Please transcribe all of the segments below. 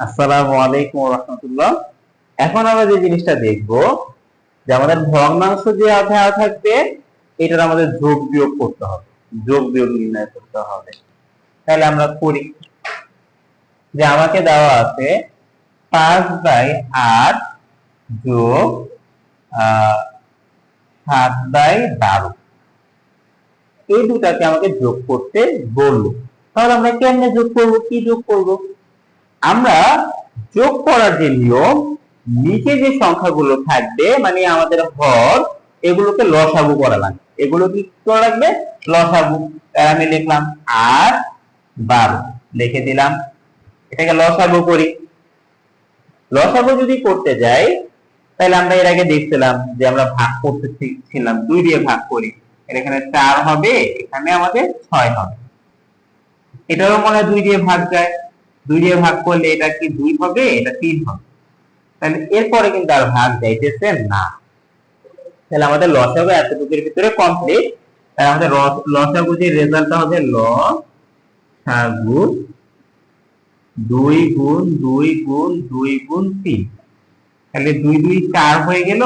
আসসালামু আলাইকুম ওয়া রাহমাতুল্লাহ। এখন আমরা যে জিনিসটা দেখব যে আমাদের ভগ্নাংশ যে অধ্যায় থাকবে এটার আমাদের যোগ বিয়োগ করতে হবে, যোগ বিয়োগ নির্ণয় করতে হবে। তাহলে আমরা করি যে আমাকে দেওয়া আছে 5/8 যোগ 7/12, এই দুটাকে আমাকে যোগ করতে বললো। তাহলে আমরা কেমনে যোগ করব, কি যোগ করব? আমরা যোগ করার যে নিয়ম, নিচে যে সংখ্যাগুলো থাকবে মানে আমাদের হর, এগুলোকে লসাগু করা লাগবে। এগুলো কি করা লাগবে? লসাগু। আমি লিখলাম 8/12 লিখে দিলাম। এটাকে লসাগু করি। লসাগু যদি করতে যাই তাহলে আমরা এর আগে দেখছিলাম যে আমরা ভাগ করতে শিখছিলাম 2 দিয়ে ভাগ করি। এখানে 4 হবে, এখানে আমাদের 6 হবে। এটারও মনে হয় 2 দিয়ে ভাগ যায়। 2 দিয়ে ভাগ করলে এটা কি 2 হবে, এটা 3 হবে। তাহলে এরপরে কিন্তু আর ভাগ যাইতেছে না। তাহলে আমাদের লসাগু এতটুকুর ভিতরে কমপ্লিট। তাহলে আমাদের লসাগু যে রেজাল্টটা হবে লসাগু 2 গুণ 2 গুণ 2 গুণ 3। তাহলে 2 2 4 হয়ে গেল।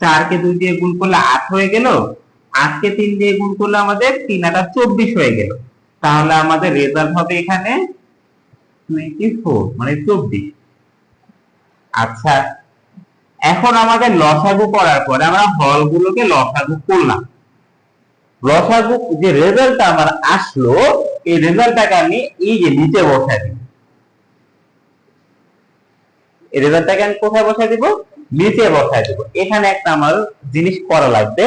4 কে 2 দিয়ে গুণ করলে 8 হয়ে গেল। 8 কে 3 দিয়ে গুণ করলে আমাদের 3 8 24 হয়ে গেল। তাহলে আমাদের রেজাল্ট হবে এখানে 24 মানে 24। আচ্ছা, এখন আমাদের লসাগু করার পরে আমরা হরগুলোকে লসাগু করলাম। লসাগু যে রেজাল্টটা আমার আসলো, এই রেজাল্টটাকে আমি এই যে নিচে বসাই দিব। এই রেজাল্টটাকে আমি কোথায় বসাই দিব? নিচে বসাই দিব। এখানে একটা আমার জিনিস করা লাগবে,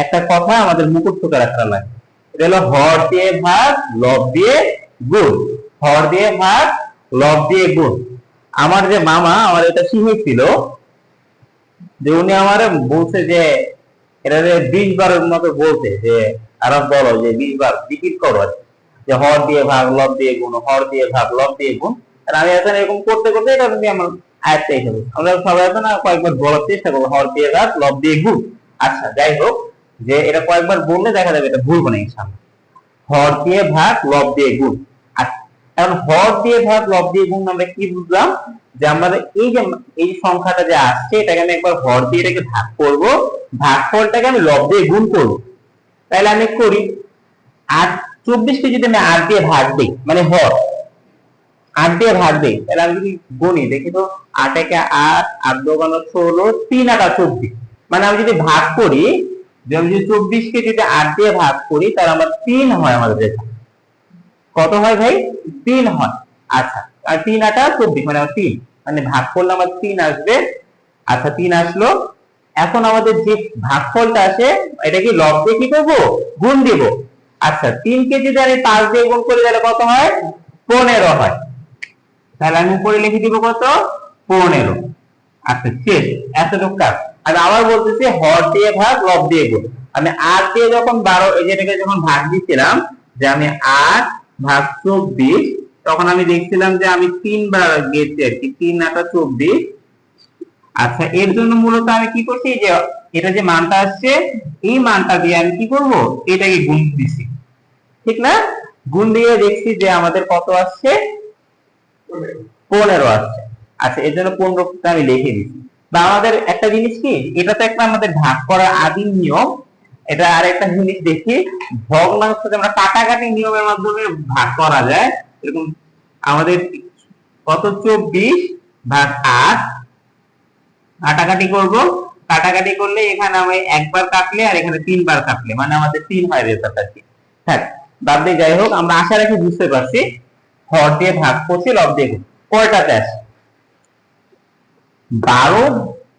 একটা কথা আমাদের মুখস্থ করে রাখা লাগবে। এটা হলো হর দিয়ে ভাগ লব দিয়ে গুণ। হর দিয়ে ভাগ লব দিয়ে গুণ। আমার যে মামা আমার এটা শিখিয়েছিল, যে উনি আমার বলছে যে এটা 20 বারের মতো বলতে, যে আরো বলো যে 20 বার রিপিট করো, যে হর দিয়ে ভাগ লব দিয়ে গুণ, হর দিয়ে ভাগ লব দিয়ে গুণ। আর আমি এখন এরকম করতে করতে এটা তুমি আমার আয়ত্তে এসে যাবে। আমরা সবাই এখন কয়েকবার বলার চেষ্টা করবো, হর দিয়ে ভাগ লব দিয়ে গুণ। আচ্ছা, যাই হোক, যে এটা কয়েকবার বললে দেখা যাবে এটা ভুলবো না ইনশাআল্লাহ। হর দিয়ে ভাগ লব দিয়ে গুণ। আচ্ছা, এখন হর দিয়ে ভাগ লব দিয়ে গুণ আমরা কি বুঝলাম? যে আমাদের এই সংখ্যাটা যে আসছে এটাকে আমি একবার হর দিয়ে এটাকে ভাগ করব, ভাগফলটাকে আমি লব দিয়ে গুণ করব। তাহলে আমি করি 8 24 কে যদি আমি 8 দিয়ে ভাগ দিই, মানে হর 8 দিয়ে ভাগ দিই, তাহলে আমি যদি গুণি দেখি তো 8 একে 8, 8 2 16, 3 8 24। মানে আমি যদি ভাগ করি, যে আমি যদি 24 কে যদি 8 দিয়ে ভাগ করি তাহলে আমার 3 হয়। আমাদের রেজাল্ট কত হয় ভাই? 3 হয়। আচ্ছা, আর 3 8 24 মানে 3, মানে ভাগ করলে আমার 3 আসবে। আচ্ছা, 3 আসলো। এখন আমাদের যে ভাগফলটা আসে এটা কি লব দিয়ে কি করব? গুণ দিব। আচ্ছা, 3 কে যদি আমি 5 দিয়ে গুণ করি তাহলে কত হয়? 15 হয়। তাহলে আমি উপরে লিখে দিব কত? 15। আচ্ছা, শেষ। এতটুকু কাজ। আর আবার বলতেছি হর দিয়ে ভাগ লব দিয়ে গুণ। আমি 8 দিয়ে যখন 12 এই যেটাকে যখন ভাগ দিছিলাম, যে আমি 8 ভাগ 24, তখন আমি দেখছিলাম যে আমি 3 বার গেছি আর কি, 3 8 24। আচ্ছা, এর জন্য মূলত আমি কি করছি, যে এটা যে মানটা আসছে এই মানটা দিয়ে আমি কি করব? এটাকে গুণ দিছি, ঠিক না? গুণ দিয়ে দেখছি যে আমাদের কত আসছে? 15 আসছে। আচ্ছা, এর জন্য 15 আমি লিখে দিচ্ছি। বা আমাদের একটা জিনিস কি, এটা তো একটা আমাদের ভাগ করার আদিম নিয়ম। এটা আরেকটা জিনিস দেখি, ভগ্নাংশকে আমরা কাটাকাটি নিয়মের মাধ্যমে ভাগ করা যায়। এরকম আমাদের কত? 24 ভাগ 8 কাটাকাটি করব। কাটাকাটি করলে এখানে আমি একবার কাটলে আর এখানে 3 বার কাটলে মানে আমাদের 3 হয় রেজাল্ট আর কি। হ্যাঁ, বাদ দিয়ে যাই হোক, আমরা আশা রাখি বুঝতে পারছি। হর দিয়ে ভাগ করছি লব দিয়ে গুণ। কয়টাতে আসে? 12।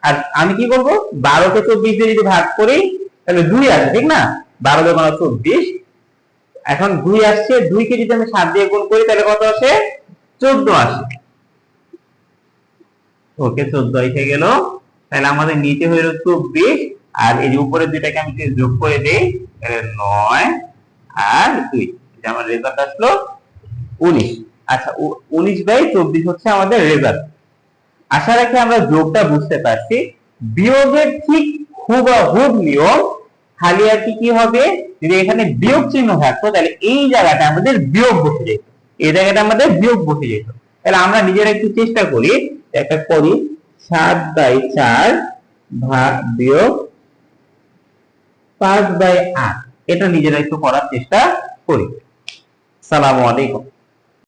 আর আমি কি করব? 12 কে 24 দিয়ে যদি ভাগ করি তাহলে 2 আসে, ঠিক না? 12 2 24। এখন 2 আসছে, 2 কে যদি আমি 7 দিয়ে গুণ করি তাহলে কত আসে? 14 আসে। ওকে, 14 এসে গেল। তাহলে আমাদের নিচে হইল 24, আর এই যে উপরে দুইটাকে আমি যোগ করে দেই, তাহলে 9 আর 2, আমার রেজাল্ট আসলো 19। আচ্ছা, 19/24 হচ্ছে আমাদের রেজাল্ট। আশা রাখি আমরা যোগটা বুঝতে পারছি। বিয়োগের ঠিক হুবহু নিয়ম, খালি আর কি হবে, যদি এখানে বিয়োগ চিহ্ন থাকতো তাহলে এই জায়গাটা আমাদের বিয়োগ বসে যেত, এই জায়গাটা আমাদের বিয়োগ বসে যেত। তাহলে আমরা নিজেরা একটু চেষ্টা করি, একটা করি 7/4 বিয়োগ 5/8, এটা নিজেরা একটু করার চেষ্টা করি। সালামু আলাইকুম।